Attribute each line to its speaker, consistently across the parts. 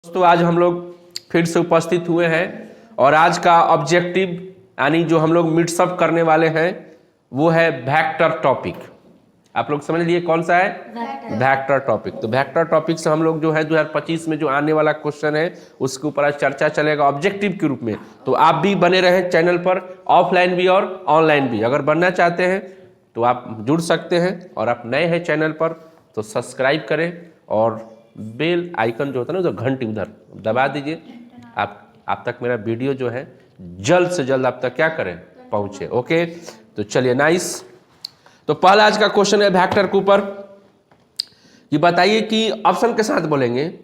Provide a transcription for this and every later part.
Speaker 1: दोस्तों आज हम लोग फिर से उपस्थित हुए हैं और आज का ऑब्जेक्टिव यानी जो हम लोग मिक्सअप करने वाले हैं वो है वेक्टर टॉपिक। आप लोग समझ लिए कौन सा है? Vector topic. तो वेक्टर टॉपिक से हम लोग जो है 2025 में जो आने वाला क्वेश्चन है उसके ऊपर आज चर्चा चलेगा ऑब्जेक्टिव के रूप में। तो आप भी बने रहें चैनल पर, ऑफलाइन भी और ऑनलाइन भी। अगर बनना चाहते हैं तो आप जुड़ सकते हैं और आप नए हैं चैनल पर तो सब्सक्राइब करें और बेल आइकन जो होता है ना, जो घंटी उधर दबा दीजिए। आप तक मेरा वीडियो जो है जल्द से जल्द आप तक क्या करें, पहुंचे। ओके, तो चलिए नाइस। तो पहला आज का क्वेश्चन है वेक्टर के ऊपर कि बताइए कि ऑप्शन के साथ बोलेंगे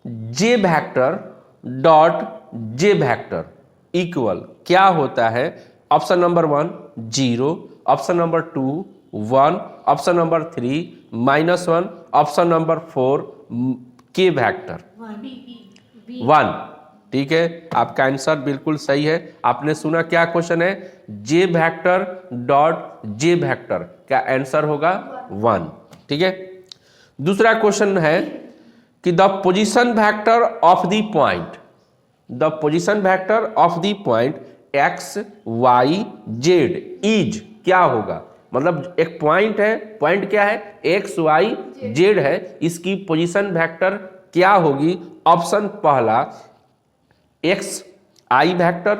Speaker 1: J vector dot J vector equal क्या होता है। Option number 1 0, option number 2 1, option number 3 -1, option number 4 के वेक्टर 1। ठीक है, आपका आंसर बिल्कुल सही है। आपने सुना क्या क्वेश्चन है, जे वेक्टर डॉट जे वेक्टर, क्या आंसर होगा 1। ठीक है, दूसरा क्वेश्चन है कि the position vector of the point, the position vector of the point x y z is क्या होगा। मतलब एक पॉइंट है, पॉइंट क्या है, x y z है, इसकी पोजीशन वेक्टर क्या होगी। ऑप्शन पहला x i vector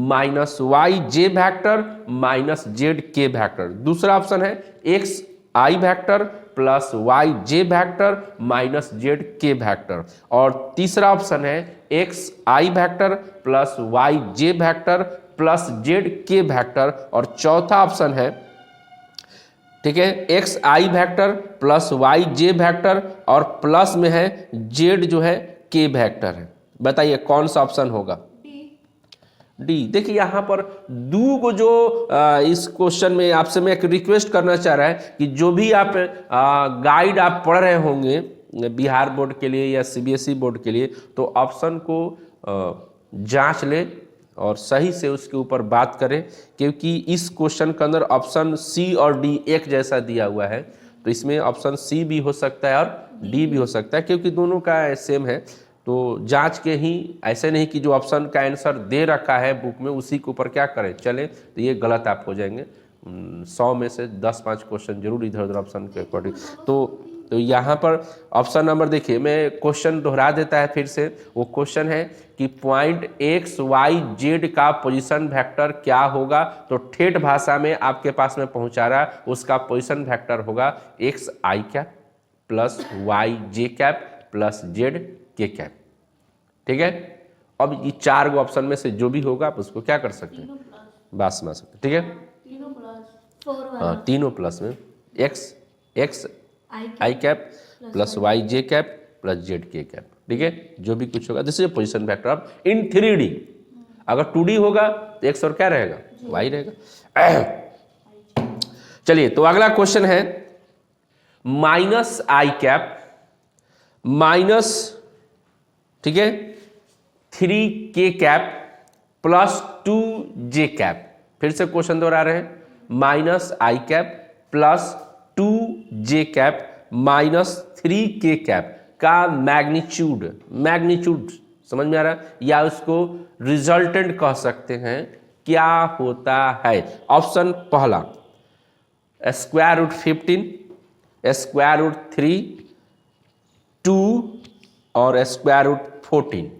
Speaker 1: minus y j vector minus z k vector. दूसरा ऑप्शन है x i vector plus y j vector minus z k vector. और तीसरा ऑप्शन है x i vector plus y j vector plus z k vector. और चौथा option है, ठीक है, एक्स आई वेक्टर प्लस वाई जे वेक्टर और प्लस में है जेड जो है के वेक्टर है। बताइए कौन सा ऑप्शन होगा। डी। देखिए यहाँ पर को जो इस क्वेश्चन में आपसे मैं एक रिक्वेस्ट करना चाह रहा है कि जो भी आप गाइड आप पढ़ रहे होंगे बिहार बोर्ड के लिए या सीबीएसई बोर्ड के लिए, तो ऑप्शन को जांच ले और सही से उसके ऊपर बात करें, क्योंकि इस क्वेश्चन के अंदर ऑप्शन सी और डी एक जैसा दिया हुआ है। तो इसमें ऑप्शन सी भी हो सकता है और डी भी हो सकता है, क्योंकि दोनों का सेम है। तो जांच के ही, ऐसे नहीं कि जो ऑप्शन का आंसर दे रखा है बुक में उसी के ऊपर क्या करें चले, तो ये गलत आप हो जाएंगे। 100 में से 10-5 क्वेश्चन जरूर इधर उधर ऑप्शन के अकॉर्डिंग। तो यहाँ पर ऑप्शन नंबर देखिए, मैं क्वेश्चन दोहरा देता है फिर से। वो क्वेश्चन है कि पॉइंट एक्स वाई जेड का पोजीशन वेक्टर क्या होगा। तो ठेठ भाषा में आपके पास में पहुंचा रहा, उसका पोजीशन वेक्टर होगा x I cap plus Y J cap plus Z K cap. ठीक है, अब ये 4 ऑप्शन में से जो भी होगा आप उसको क्या कर सकते हैं, बात समझ सकते। ठीक है, तीनों प्लस में x I cap plus Y J cap plus Z K cap. ठीक है, जो भी कुछ होगा this is position vector of in 3D। अगर 2D होगा तो एक्स और क्या रहेगा, वाई रहेगा। चलिए, तो अगला क्वेश्चन है माइनस आई कैप माइनस, ठीक है, 3 के कैप प्लस 2 जे कैप। फिर से क्वेश्चन दोहरा रहे हैं, माइनस आई कैप प्लस 2 जे कैप माइनस 3 के कैप का मैग्नीट्यूड समझ में आ रहा है, या उसको रिजल्टेंट कह सकते हैं, क्या होता है। ऑप्शन पहला स्क्वायर रूट 15, स्क्वायर रूट 3, 2 और स्क्वायर रूट 14।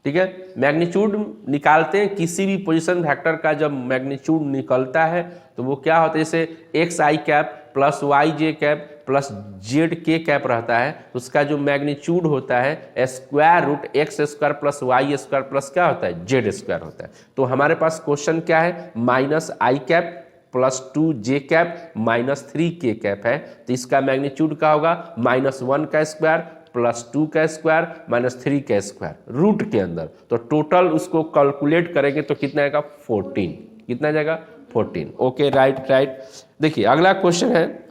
Speaker 1: ठीक है, मैग्नीट्यूड निकालते हैं किसी भी पोजीशन वेक्टर का। जब मैग्नीट्यूड निकलता है तो वो क्या होता है, जैसे X I cap plus Y J cap plus Z K cap रहता है, तो उसका जो मैग्नीट्यूड होता है square root X square plus Y square plus क्या होता है, जेड स्क्वायर होता है। तो हमारे पास क्वेश्चन क्या है, माइनस आई कैप प्लस 2 जे कैप माइनस 3 के कैप है। तो इसका मैग्नीट्यूड क्या होगा, -1 का स्क्वायर प्लस 2 का स्क्वायर माइनस 3 का स्क्वायर रूट के अंदर। तो टोटल उसको कैलकुलेट करेंगे तो कितना आएगा, 14। कितना जाएगा, 14। Okay, right. देखिए अगला क्वेश्चन है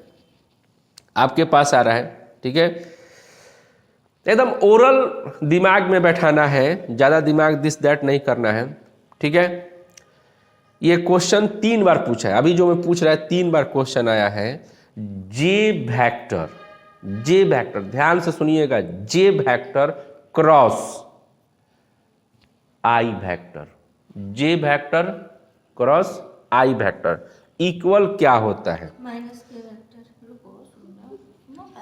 Speaker 1: आपके पास आ रहा है। ठीक है, एकदम ओरल दिमाग में बैठाना है, ज्यादा दिमाग दिस दैट नहीं करना है। ठीक है, ये क्वेश्चन 3 बार पूछा है, अभी जो मैं पूछ रहा है 3 बार क्वेश्चन आया है। जे वेक्टर जे वेक्टर, ध्यान से सुनिएगा, जे वेक्टर क्रॉस आई वेक्टर, जे वेक्टर क्रॉस आई वेक्टर इक्वल क्या होता है?
Speaker 2: माइनस के वेक्टर।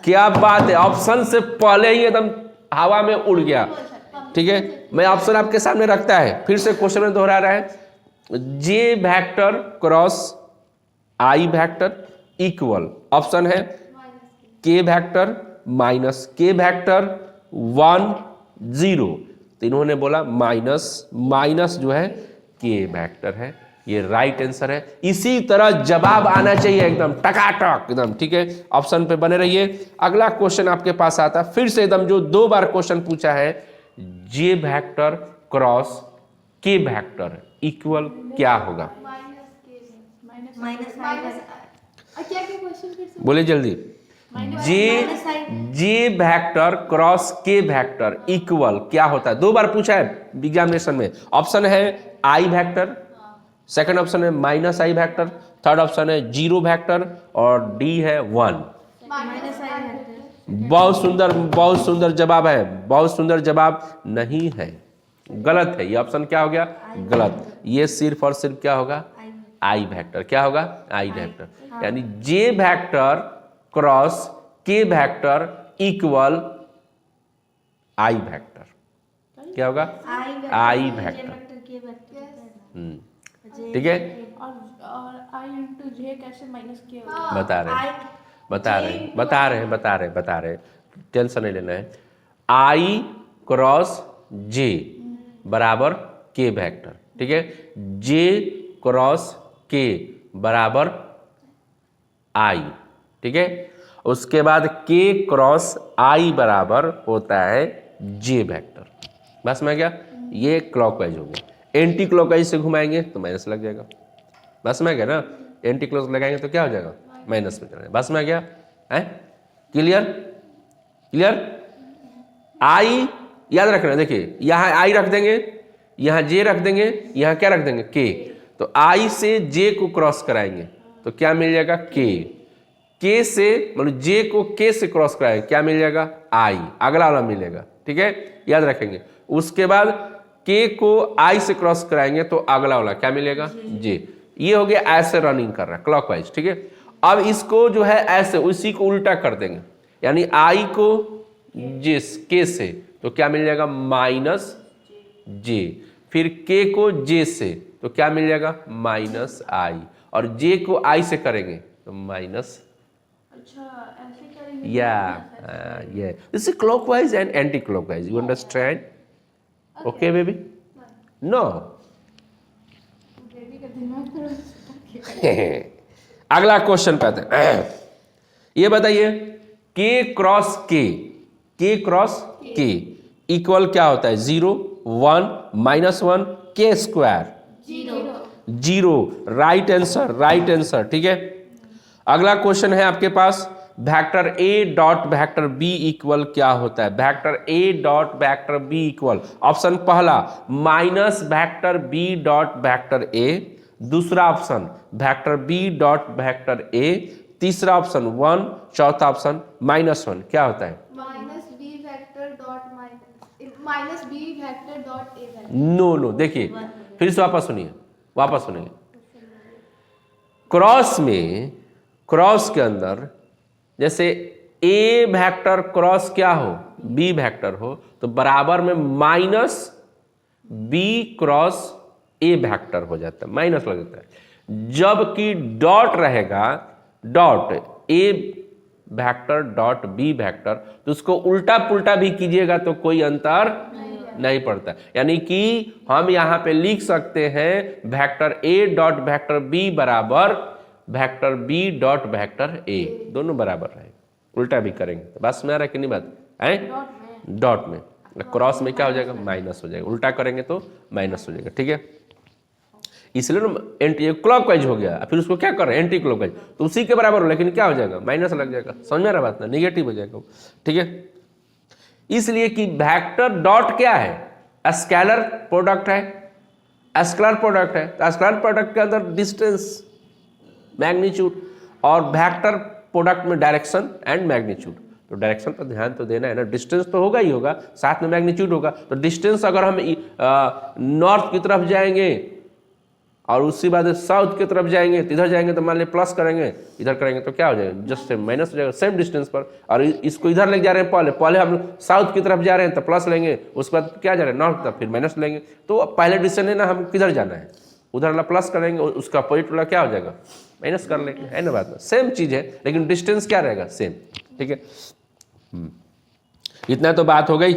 Speaker 1: क्या बात है, ऑप्शन से पहले ही एकदम हवा में उड़ गया। ठीक है, मैं ऑप्शन आपके सामने रखता है, फिर से क्वेश्चन में दोहरा रहा है, जे वेक्टर क्रॉस आई वेक्टर इक्वल, ऑप्शन है के वेक्टर माइनस के वेक्टर 1 0, तो इन्होंने बोला माइनस माइनस जो है के वेक्टर है, ये राइट आंसर है। इसी तरह जवाब आना चाहिए एकदम टकाटक एकदम। ठीक है, ऑप्शन पे बने रहिए। अगला क्वेश्चन आपके पास आता फिर से एकदम, जो 2 बार क्वेश्चन पूछा है, जे वेक्टर क्रॉस के वेक्टर इक्वल क्या होगा? बोले जल्दी। जे वेक्टर क्रॉस के वेक्टर इक्वल क्या होता है? 2 बार पूछा है एग्जामिनेशन में। ऑप्शन है आई वेक्टर, सेकंड ऑप्शन है माइनस आई वेक्टर, थर्ड ऑप्शन है 0 वेक्टर और डी है 1। बहुत सुंदर जवाब है, बहुत सुंदर जवाब नहीं है, गलत है। ये ऑप्शन क्या हो गया? गलत। ये सिर्फ और सिर्फ क्या होगा? I vector. क्या होगा? I vector. यानी जे वेक्टर क्रॉस के वेक्टर इक्वल आई वेक्टर। क्या होगा? I vector. ठीक है,
Speaker 2: और आई इंटू जे कैसे माइनस के
Speaker 1: बता रहे, टेंशन नहीं लेना है। आई क्रॉस जे बराबर के वेक्टर। ठीक है, जे क्रॉस के बराबर आई। ठीक है, उसके बाद के क्रॉस आई बराबर होता है जे वेक्टर। बस में क्या, ये क्लॉकवाइज हो गया। एंटी क्लॉकवाइज से घुमाएंगे तो माइनस लग जाएगा। बस में क्या ना, एंटी क्लॉक लगाएंगे तो क्या हो जाएगा? माइनस में चलेगा। बस में क्या है? क्लियर? क्लियर? आई याद रखना, देखिए यहां आई रख देंगे, यहां जे रख देंगे, यहां क्या रख देंगे? के। तो आई से जे को क्रॉस कराएंगे तो क्या मिल जाएगा? के से मतलब जे को के से क्रॉस कराएंगे, क्या मिल जाएगा? आई, अगला वाला मिलेगा। ठीक है, याद रखेंगे। उसके बाद के को आई से क्रॉस कराएंगे तो अगला वाला क्या मिलेगा? जे। ये हो गया ऐसे रनिंग कर रहा है क्लॉकवाइज। ठीक है, अब इसको जो है ऐसे उसी को उल्टा कर देंगे, यानी आई को जे के से तो क्या मिल जाएगा? माइनस जे। फिर के को जे से तो क्या मिल जाएगा? माइनस आई। और जे को आई से करेंगे तो माइनस।
Speaker 2: अच्छा ऐसे करेंगे?
Speaker 1: Yeah. This is clockwise and anti-clockwise. You understand? Okay, baby? No.
Speaker 2: Baby का दिमाग
Speaker 1: अगला क्वेश्चन पे आते हैं। ये बताइए, के क्रॉस के इक्वल क्या होता है? 0 1 -1 के स्क्वायर 0। Right answer. ठीक है, अगला क्वेश्चन है आपके पास, vector A dot vector B equal क्या होता है? Vector A dot vector B equal, option पहला minus vector B dot vector A, दूसरा option vector B dot vector A, तीसरा ऑप्शन 1, चौथा ऑप्शन -1। क्या होता है?
Speaker 3: Minus B vector dot A.
Speaker 1: No, देखिए फिर से वापस सुनिए। क्रॉस के अंदर जैसे ए वेक्टर क्रॉस क्या हो? बी वेक्टर हो, तो बराबर में minus B cross A vector हो जाता है, माइनस लग जाता है। जबकि डॉट रहेगा, dot A vector dot B vector, तो उसको उल्टा पुल्टा भी कीजिएगा तो कोई अंतर नहीं पड़ता। यानी कि हम यहां पे लिख सकते हैं vector A dot vector B बराबर vector B dot vector A, दोनों बराबर रहे। उल्टा भी करेंगे तो बस में आ रहा है कि नहीं बात है? डॉट में क्रॉस में क्या हो जाएगा? माइनस हो जाएगा। उल्टा करेंगे तो माइनस हो जाएगा। ठीक है, इसलिए ना एंटी क्लॉकवाइज हो गया, फिर उसको क्या कर रहे हैं? एंटी क्लॉकवाइज, तो उसी के बराबर हो, लेकिन क्या हो जाएगा? माइनस लग जाएगा। समझ में रहा बात ना? निगेटिव हो जाएगा। ठीक है, इसलिए कि वेक्टर डॉट क्या है? स्केलर प्रोडक्ट है, स्केलर प्रोडक्ट है, तो स्केलर प्रोडक्ट के अंदर डिस्टेंस, मैग्नीट्यूड, और वेक्टर प्रोडक्ट में डायरेक्शन एंड मैग्नीट्यूड, तो डायरेक्शन पर ध्यान तो देना है ना, डिस्टेंस तो होगा ही होगा, साथ में मैग्नीट्यूड होगा। तो डिस्टेंस अगर हम नॉर्थ की तरफ जाएंगे और उसके बाद साउथ की तरफ जाएंगे तो इधर जाएंगे तो मान लिया प्लस करेंगे, इधर करेंगे तो क्या हो जाएगा, जस्ट सेम माइनस हो जाएगा सेम डिस्टेंस पर। और इसको इधर ले जा रहे हैं, पहले हम साउथ की तरफ जा रहे हैं तो प्लस लेंगे, उसके बाद क्या जा रहे हैं नॉर्थ तरफ, फिर माइनस लेंगे। तो पहले डिस्टेंस है ना, हम किधर जाना है, उधर वाला प्लस करेंगे, उसका अपोजिट वाला क्या हो जाएगा माइनस कर लेंगे, है ना बात में। सेम चीज है लेकिन डिस्टेंस क्या रहेगा सेम, ठीक है। इतना तो बात हो गई।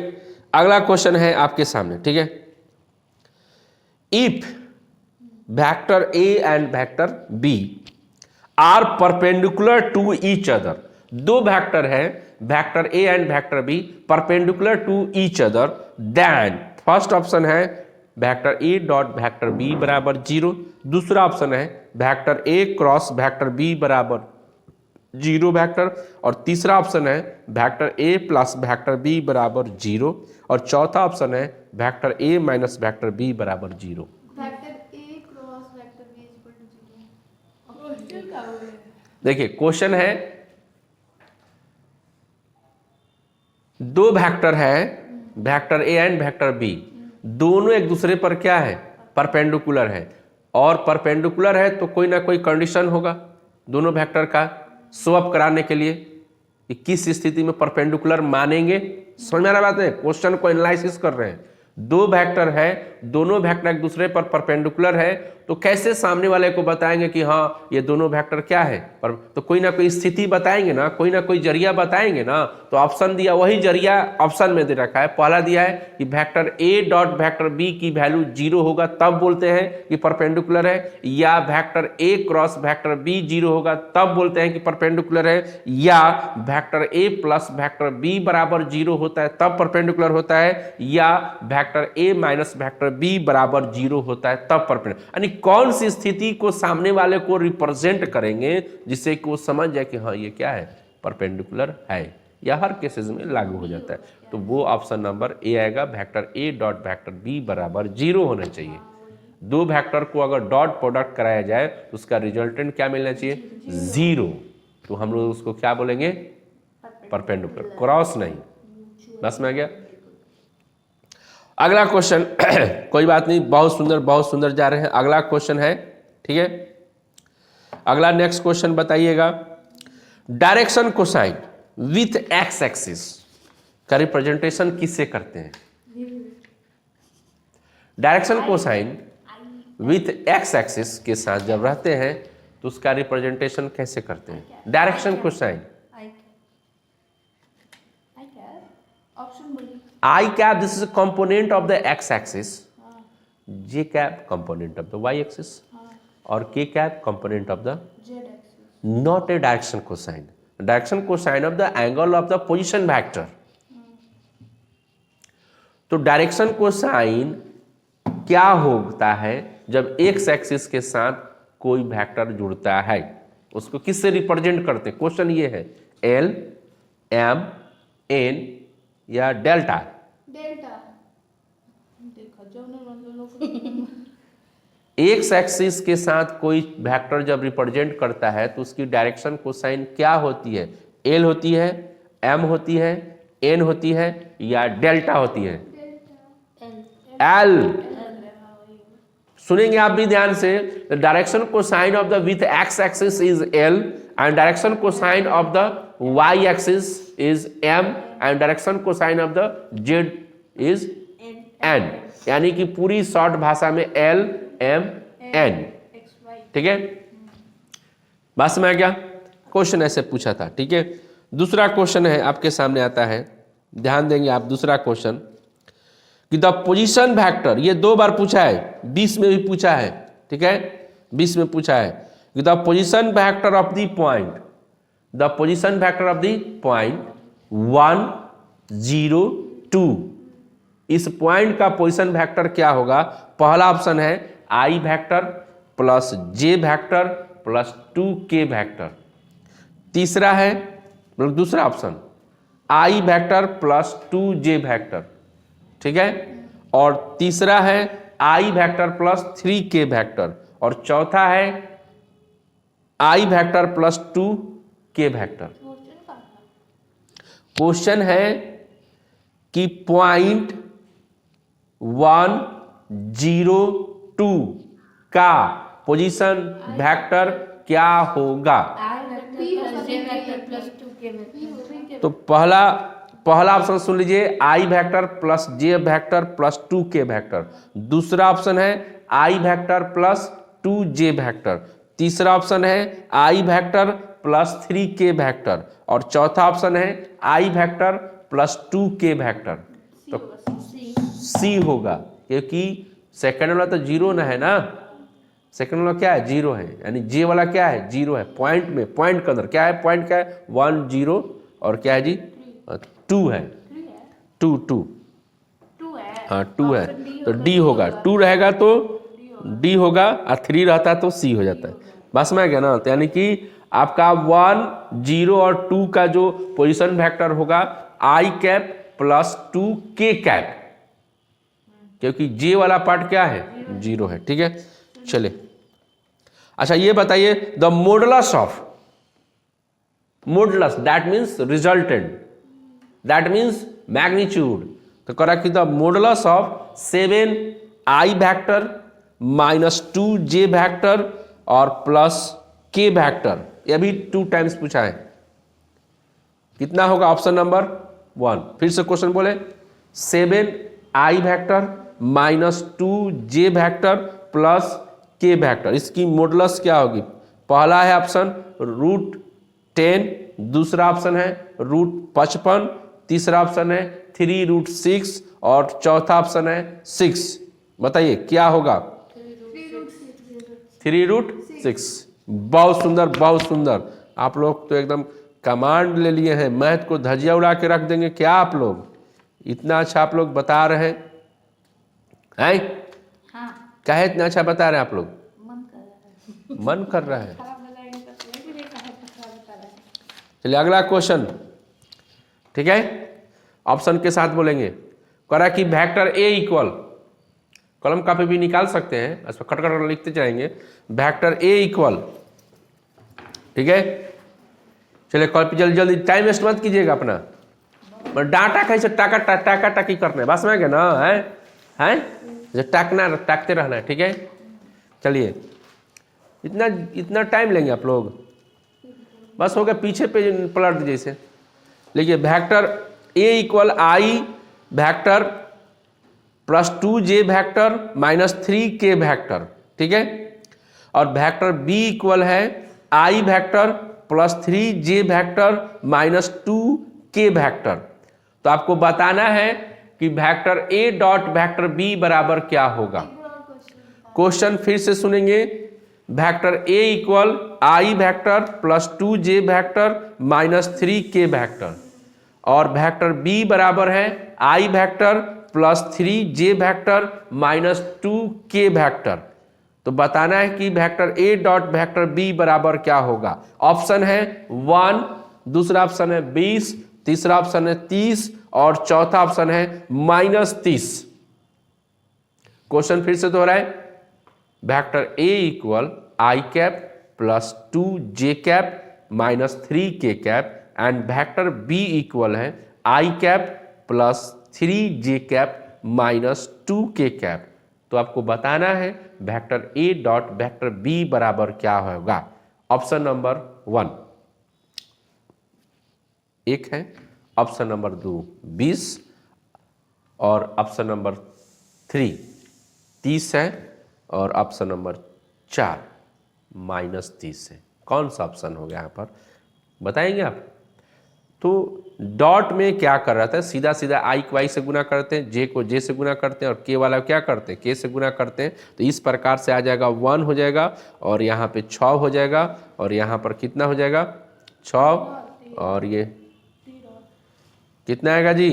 Speaker 1: अगला क्वेश्चन है आपके सामने, ठीक है। If vector A and vector B are perpendicular to each other, दो वेक्टर है vector A and vector B perpendicular to each other, then first option है vector A dot vector B बराबर 0, दूसरा ऑप्शन है vector A cross vector B बराबर 0 vector, और तीसरा option है vector A plus vector B बराबर 0, और चौथा ऑप्शन है vector A minus vector B बराबर 0।
Speaker 3: Vector A cross vector B equal to 0।
Speaker 2: Question क्या हो रहा है?
Speaker 1: देखिए क्वेश्चन है, दो वेक्टर है vector A and vector B, दोनों एक दूसरे पर क्या है परपेंडिकुलर है, और परपेंडिकुलर है तो कोई ना कोई कंडीशन होगा दोनों वेक्टर का स्वैप कराने के लिए कि किस स्थिति में परपेंडिकुलर मानेंगे। समझ में आ रहा बात है, क्वेश्चन को एनालिसिस कर रहे हैं। दो वेक्टर है, दोनों वेक्टर एक दूसरे पर परपेंडिकुलर है, तो कैसे सामने वाले को बताएंगे कि हाँ ये दोनों वेक्टर क्या है, पर तो कोई ना कोई स्थिति बताएंगे ना, कोई ना कोई जरिया बताएंगे ना। तो ऑप्शन दिया, वही जरिया ऑप्शन में दे रखा है। पहला दिया है कि vector A dot vector B की वैल्यू 0 होगा तब बोलते हैं कि परपेंडिकुलर है, या vector A cross vector B 0 होगा तब बोलते हैं कि परपेंडिकुलर है, या vector A plus vector B बराबर 0 होता है तब परपेंडिकुलर होता है, या vector A minus vector B बराबर 0 होता है तब परपेंडिकुलर। यानी कौन सी स्थिति को सामने वाले को रिप्रेजेंट करेंगे जिससे कि वो समझ जाए कि हाँ ये क्या है परपेंडिकुलर है, या हर केसेस में लागू हो जाता है। तो वो ऑप्शन नंबर ए आएगा, vector A dot vector B बराबर 0 होना चाहिए। दो वेक्टर को अगर डॉट प्रोडक्ट कराया जाए तो उसका रिजल्टेंट क्या मिलना चाहिए 0, तो हम लोग उसको क्या बोलेंगे परपेंडिकुलर, क्रॉस नहीं। बस में आ गया। अगला क्वेश्चन कोई बात नहीं, बहुत सुंदर जा रहे हैं। अगला क्वेश्चन है, ठीक है। अगला नेक्स्ट क्वेश्चन बताइएगा, direction cosine with X axis का रिप्रेजेंटेशन किससे करते हैं? Direction cosine with X axis के साथ जब रहते हैं तो उसका रिप्रेजेंटेशन कैसे करते हैं? डायरेक्शन कोसाइन
Speaker 2: ऑप्शन बोलिए।
Speaker 1: I cap, this is a component of the x axis, j cap component of the y axis, और k cap component of the
Speaker 2: Z axis.
Speaker 1: not a direction cosine, direction cosine of the angle of the position vector। तो direction cosine क्या होता है जब x axis के साथ कोई vector जुड़ता है, उसको किससे रिप्रेजेंट करते हैं? क्वेश्चन ये है, L, M, N या डेल्टा?
Speaker 3: डेल्टा।
Speaker 2: देखा जब ना
Speaker 1: एक्स एक्सिस के साथ कोई वेक्टर जब रिप्रेजेंट करता है तो उसकी डायरेक्शन कोसाइन क्या होती है? एल होती है, एम होती है, एन होती है या डेल्टा होती है? एल। सुनेंगे आप भी ध्यान से, direction cosine of the with X axis is L and direction cosine of the Y axis is M and direction cosine of the Z is N. यानी कि पूरी शॉर्ट भाषा में एल एम एन, ठीक है। बस में क्या क्वेश्चन ऐसे पूछा था, ठीक है। दूसरा क्वेश्चन है आपके सामने आता है, ध्यान देंगे आप। दूसरा क्वेश्चन कि द पोजीशन वेक्टर, ये 2 बार पूछा है, 20 में भी पूछा है, ठीक है, 20 में पूछा है कि the position vector of the point, the position vector of the point 1 0 2, इस पॉइंट का पोजीशन वेक्टर क्या होगा? पहला ऑप्शन है I vector plus J vector plus 2k vector. तीसरा है दूसरा ऑप्शन आई वेक्टर प्लस 2j वेक्टर, ठीक है, और तीसरा है I vector plus 3k vector, और चौथा है I vector plus 2k vector. Question है कि 0.102 का पोजीशन वेक्टर क्या होगा?
Speaker 2: I vector plus J vector plus 2k vector.
Speaker 1: तो पहला ऑप्शन सुन लीजिए, I vector plus J vector plus 2k vector. दूसरा ऑप्शन है I vector plus 2j vector. तीसरा ऑप्शन है I vector plus 3k vector. और चौथा ऑप्शन है I vector plus 2k vector. तो सी होगा, क्योंकि सेकंड वाला तो जीरो ना है ना, सेकंड वाला क्या है? जीरो है, यानी जे वाला क्या है? जीरो है। पॉइंट में, पॉइंट के अंदर क्या है? पॉइंट क्या है? 1 0 और क्या है जी? 2 है। 2 2
Speaker 2: 2 है।
Speaker 1: हाँ 2 है, तो डी होगा। 2 रहेगा तो डी होगा, और 3 रहता है तो सी हो जाता है। बस में गया ना? तो यानी कि आपका 1 0 और 2 का जो पोजीशन वेक्टर होगा आई कैप प्लस 2k कैप, क्योंकि जे वाला पार्ट क्या है? जीरो है। ठीक है, चलिए। अच्छा ये बताइए, the modulus of, modulus that means resultant, that means magnitude. तो करा कि the modulus of 7 I vector minus 2j vector और प्लस k वेक्टर, ये भी 2 टाइम्स पूछा है, कितना होगा? Option number 1। फिर से क्वेश्चन बोले, 7 I vector minus 2j vector plus k vector, इसकी मॉडुलस क्या होगी? पहला है ऑप्शन √10, दूसरा ऑप्शन है √55, तीसरा ऑप्शन है 3√6 और चौथा ऑप्शन है 6। बताइए क्या होगा? 3√6। बहुत सुंदर, बहुत सुंदर। आप लोग तो एकदम कमांड ले लिए हैं, मैथ को धजिया उड़ा के रख देंगे क्या आप लोग? इतना अच्छा आप लोग बता रहे हैं।
Speaker 2: हाँ,
Speaker 1: क्या है इतना अच्छा बता रहे हैं आप लोग?
Speaker 2: मन कर रहा है।
Speaker 1: मन कर रहा है।
Speaker 2: खराब लगाएंगे तो फिर भी देखा है तो खराब बता रहा है।
Speaker 1: चलिए अगला क्वेश्चन, ठीक है, ऑप्शन के साथ बोलेंगे। करा कि वेक्टर ए इक्वल, कलम कापी भी निकाल सकते हैं, इस पर खट खट लिखते जाएंगे। वेक्टर ए इक्वल, ठीक है। चलिए कॉपी जल्दी जल्दी, टाइम वेस्ट मत कीजिएगा अपना। डाटा कैसे टाका टाका टाकी करना है, बस में गए ना? है जो टाकना टाकते रहना है, ठीक है। चलिए इतना टाइम लेंगे आप लोग? बस हो गया, पीछे पे पलट दीजिए इसे। लिखिए vector A equal I vector plus 2j vector minus 3k vector, ठीक है। और वेक्टर बी इक्वल है I vector plus 3j vector minus 2k vector. तो आपको बताना है कि vector A dot vector B बराबर क्या होगा। क्वेश्चन फिर से सुनेंगे। Vector A equal I vector plus 2j vector minus 3k vector, और वेक्टर बी बराबर है I vector plus 3j vector minus 2k vector. तो बताना है कि vector A dot vector B बराबर क्या होगा। ऑप्शन है 1, दूसरा ऑप्शन है 20, तीसरा ऑप्शन है 30 और चौथा ऑप्शन है -30। क्वेश्चन फिर से दोहराए। Vector A equal I cap plus 2j cap minus 3k cap and vector B equal है I cap plus 3j cap minus 2k cap. तो आपको बताना है vector A dot vector B बराबर क्या होगा। ऑप्शन नंबर 1 1 है, ऑप्शन नंबर 2 20 और ऑप्शन नंबर 3 30 है और ऑप्शन नंबर 4 -30 है। कौन सा ऑप्शन हो गया यहाँ पर बताएंगे आप? तो डॉट में क्या कर रहा था, सीधा सीधा आई को आई से गुना करते हैं, जे को जे से गुना करते हैं और के वाला क्या करते हैं, के से गुना करते हैं। तो इस प्रकार से आ जाएगा 1 हो जाएगा और यहाँ पे 6 हो जाएगा और यहाँ पर कितना हो जाएगा 6 और ये कितना आएगा जी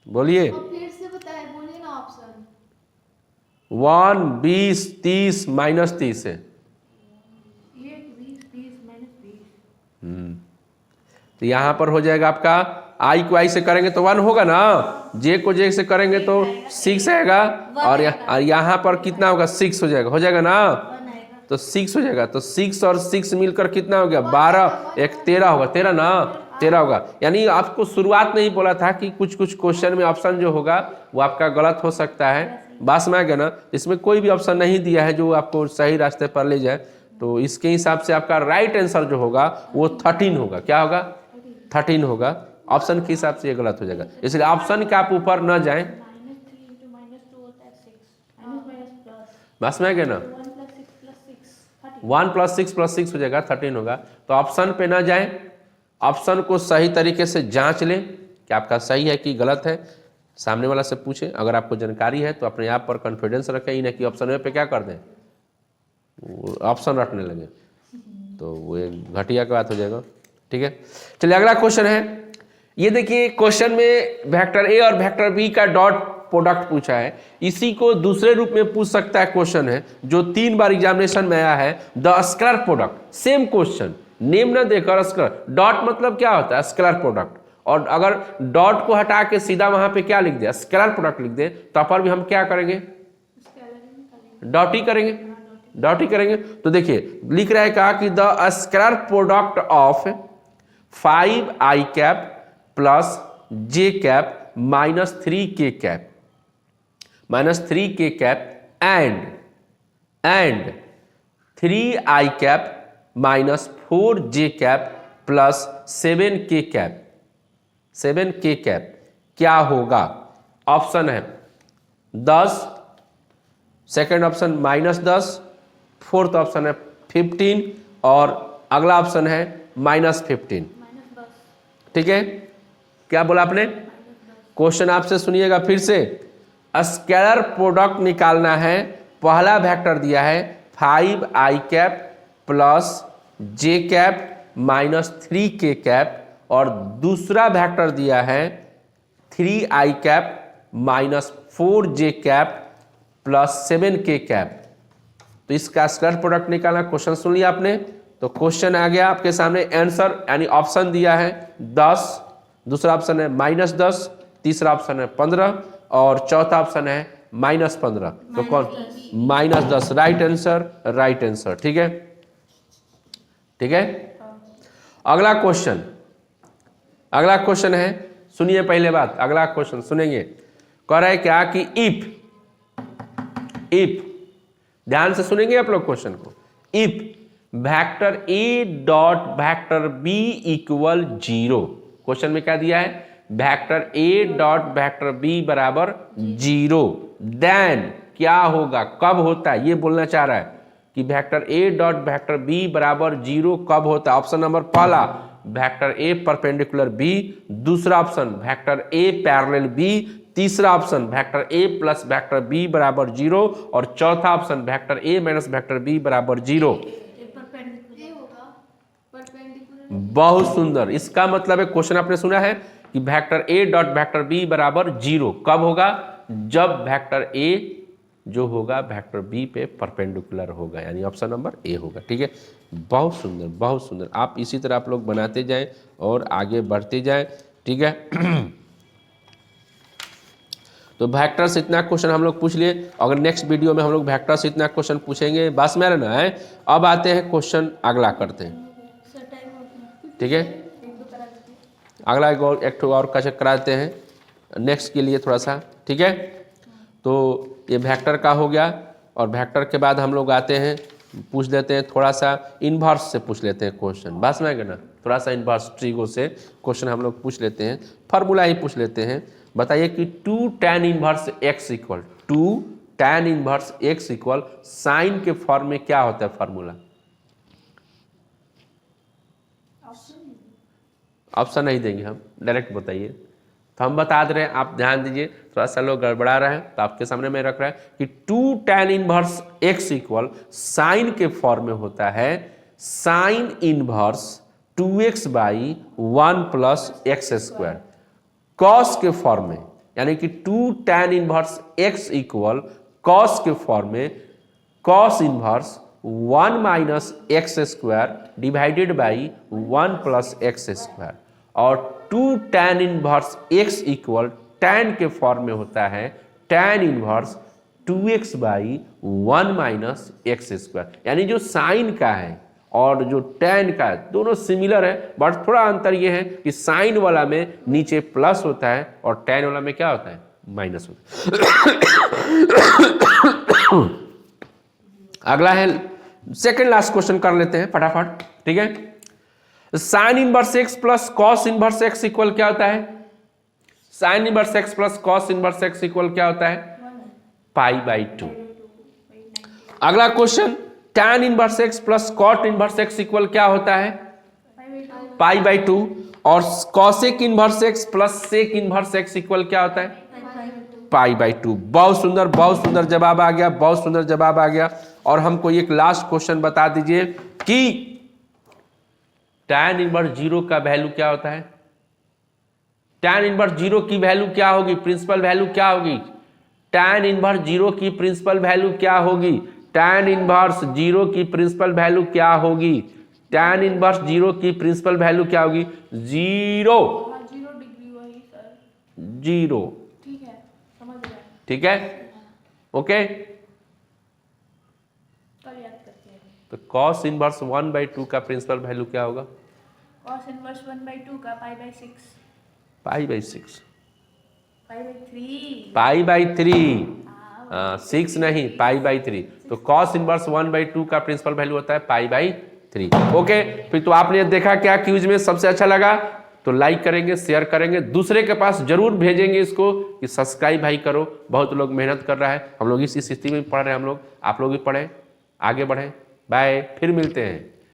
Speaker 1: बोलिए?
Speaker 3: फिर से बताए, बोलिए ना ऑप्शन।
Speaker 1: 1 20 30 -30 है।
Speaker 2: ये 20 30 -20।
Speaker 1: तो यहाँ पर हो जाएगा आपका आई को आई से करेंगे तो 1 होगा ना, जे को जे से करेंगे तो 6 आएगा और यहाँ पर कितना होगा 6 हो जाएगा ना, तो 6 हो जाएगा। तो 6 और 6 मिलकर कितना हो गया 12, 1 13 होगा, 13 ना, 13 होगा। यानी आपको शुरुआत में ही बोला था कि कुछ कुछ क्वेश्चन में ऑप्शन जो होगा वो आपका गलत हो सकता है। बात में आ गया ना। इसमें कोई भी ऑप्शन नहीं दिया है जो आपको सही रास्ते पर ले जाए, तो इसके हिसाब से आपका राइट आंसर जो होगा वो 13 होगा। क्या होगा? 13 होगा। ऑप्शन के हिसाब से ये गलत हो जाएगा, इसलिए ऑप्शन के आप ऊपर न जाएं।
Speaker 2: -3 into -2 होता है 6 माइनस प्लस
Speaker 1: बस में आ गया ना।
Speaker 2: 1 + 6 + 6
Speaker 1: 1 + 6 हो जाएगा 13 होगा। तो ऑप्शन पे ना जाएं, ऑप्शन को सही तरीके से जांच लें कि आपका सही है कि गलत है। सामने वाला से पूछें, अगर आपको जानकारी है तो अपने आप पर कॉन्फिडेंस रखें, ही नहीं कि ऑप्शन पे क्या कर दें, ऑप्शन रटने लगे, तो वो एक घटिया की बात हो जाएगा। ठीक है, चलिए अगला क्वेश्चन है। ये देखिए क्वेश्चन में वेक्टर ए और वेक्टर बी का डॉट प्रोडक्ट पूछा है। इसी को दूसरे रूप में पूछ सकता है। क्वेश्चन है जो 3 बार एग्जामिनेशन में आया है, the scalar product. Same question, name न देकर स्केलर, डॉट मतलब क्या होता है? Scalar product. और अगर डॉट को हटा के सीधा वहां पे क्या लिख दिया, स्केलर प्रोडक्ट लिख दे, तो पर भी हम क्या करेंगे? डॉट ही करेंगे, डॉट ही करेंगे। तो देखिए लिख रहा है कहा कि the scalar product of 5i cap plus j cap minus 3k cap and 3i cap minus 4j cap plus 7k cap क्या होगा? ऑप्शन है 10, सेकंड ऑप्शन -10, फोर्थ ऑप्शन है 15 और अगला ऑप्शन है -15। ठीक है, क्या बोला आपने? क्वेश्चन आपसे सुनिएगा फिर से। स्केलर प्रोडक्ट निकालना है। पहला वेक्टर दिया है 5i cap plus j cap minus 3k cap और दूसरा वेक्टर दिया है 3i cap minus 4j cap plus 7k cap. तो इसका स्केलर प्रोडक्ट निकालना। क्वेश्चन सुन लिया आपने, तो क्वेश्चन आ गया आपके सामने। आंसर यानी ऑप्शन दिया है 10, दूसरा ऑप्शन है -10, तीसरा ऑप्शन है 15 और चौथा ऑप्शन है -15। तो कौन? -10 राइट आंसर। ठीक है, ठीक है। अगला क्वेश्चन है, सुनिए पहले बात, अगला क्वेश्चन सुनेंगे। कह रहा है क्या कि इफ ध्यान से सुनेंगे आप लोग क्वेश्चन को। If vector A dot vector B equal 0, question में क्या दिया है? Vector A dot vector B बराबर 0, देन क्या होगा, कब होता है, ये बोलना चाह रहा है कि vector A dot vector B बराबर 0 कब होता है। ऑप्शन नंबर पहला वेक्टर ए परपेंडिकुलर बी, दूसरा option vector A parallel B, तीसरा option vector A plus vector B बराबर 0 और चौथा option vector A minus vector B बराबर 0। बहुत सुंदर। इसका मतलब है क्वेश्चन आपने सुना है कि vector A dot vector B बराबर 0 कब होगा? जब वेक्टर ए जो होगा वेक्टर बी पे परपेंडिकुलर होगा, यानी ऑप्शन नंबर ए होगा। ठीक है, बहुत सुंदर, बहुत सुंदर। आप इसी तरह आप लोग बनाते जाएं और आगे बढ़ते जाएं। ठीक है, तो वेक्टर से इतना क्वेश्चन हम लोग पूछ लिए। अगर नेक्स्ट वीडियो में हम लोग वेक्टर से इतना क्वेश्चन पूछेंगे, बस में रहना है। अब आते हैं क्वेश्चन अगला करते हैं। ठीक है, अगला एक और क्वेश्चन कराते हैं नेक्स्ट के लिए थोड़ा सा। ठीक है, तो ये वेक्टर का हो गया और वेक्टर के बाद हम लोग आते हैं, पूछ लेते हैं थोड़ा सा इन्वर्स से पूछ लेते हैं क्वेश्चन। बस में ना, थोड़ा सा इन्वर्स ट्रिगो से क्वेश्चन हम लोग पूछ लेते हैं, फार्मूला ही पूछ लेते हैं। बताइए कि 2 tan inverse x equal 2 tan inverse x equal sine के फॉर्म में क्या होता है फार्मूला? ऑप्शन नहीं देंगे हम, डायरेक्ट बताइए। तो हम बता दे रहे हैं, आप ध्यान दीजिए, थोड़ा सा लोग गड़बड़ा रहे हैं तो आपके सामने में रख रहा है कि 2 tan inverse x equal sine के फॉर्म में होता है sine inverse 2x by 1 plus X square. Cos के फॉर्म में, यानी कि 2 tan इनवर्स x इक्वल कॉस के फॉर्म में cos inverse 1 minus X square divided by 1 plus X square. और 2 tan inverse x equal tan के फॉर्म में होता है tan inverse 2x by 1 minus X square. यानी जो साइन का है और जो tan का है दोनों सिमिलर है, बट थोड़ा अंतर ये है कि साइन वाला में नीचे प्लस होता है और tan वाला में क्या होता है, माइनस होता है। अगला है सेकंड लास्ट क्वेश्चन कर लेते हैं फटाफट, ठीक है। Sine inverse X plus cos inverse X equal क्या होता है? Sine inverse X plus cos inverse X equal क्या होता है? π/2। अगला question, tan inverse X plus cot inverse X equal क्या होता है? π/2। और cosec inverse X plus sec inverse X equal क्या होता है? π/2। बहुत सुंदर जवाब आ गया, बहुत सुंदर जवाब आ गया। और हमको एक लास्ट क्वेश्चन बता दीजिए कि tan इनवर्स 0 का वैल्यू क्या होता है? tan इनवर्स 0 की वैल्यू क्या होगी? प्रिंसिपल वैल्यू क्या होगी? tan इनवर्स 0 की प्रिंसिपल वैल्यू क्या होगी? tan इनवर्स 0 की प्रिंसिपल वैल्यू क्या होगी? tan इनवर्स 0 की प्रिंसिपल वैल्यू क्या होगी? 0।
Speaker 2: हाँ 0 डिग्री वही सर।
Speaker 1: 0।
Speaker 2: ठीक है, समझ गया।
Speaker 1: ठीक है, ओके।
Speaker 2: कल याद करते हैं।
Speaker 1: तो cos इनवर्स 1/2 का प्रिंसिपल वैल्यू क्या होगा?
Speaker 2: cos इनवर्स 1/2 का π/6।
Speaker 1: π/6।
Speaker 2: π/3।
Speaker 1: π/3। 6 नहीं, π/3। तो cos इनवर्स 1/2 का प्रिंसिपल वैल्यू होता है π/3। ओके, फिर तो आपने देखा क्या क्यूज में सबसे अच्छा लगा तो लाइक करेंगे, शेयर करेंगे, दूसरे के पास जरूर भेजेंगे इसको कि सब्सक्राइब भाई करो। बहुत लोग मेहनत कर रहा है, हम लोग इस स्थिति में पढ़ रहे हैं, हम लोग, आप लोग भी पढ़ें, आगे बढ़ें। बाय, फिर मिलते हैं।